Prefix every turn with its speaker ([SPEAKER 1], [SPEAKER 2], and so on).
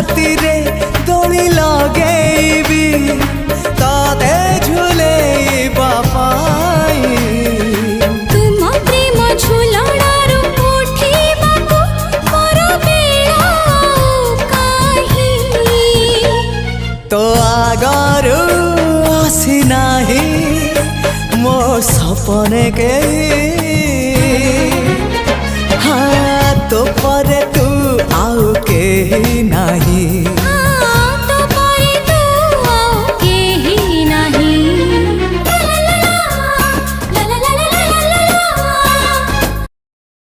[SPEAKER 1] रातिरे दोली लगेबी तते झुलेइबा पाई
[SPEAKER 2] तुम प्रेम झुलणारू उठिबाकू मोर बेला काहे
[SPEAKER 1] तो आगरू आसी नाही मो सपने के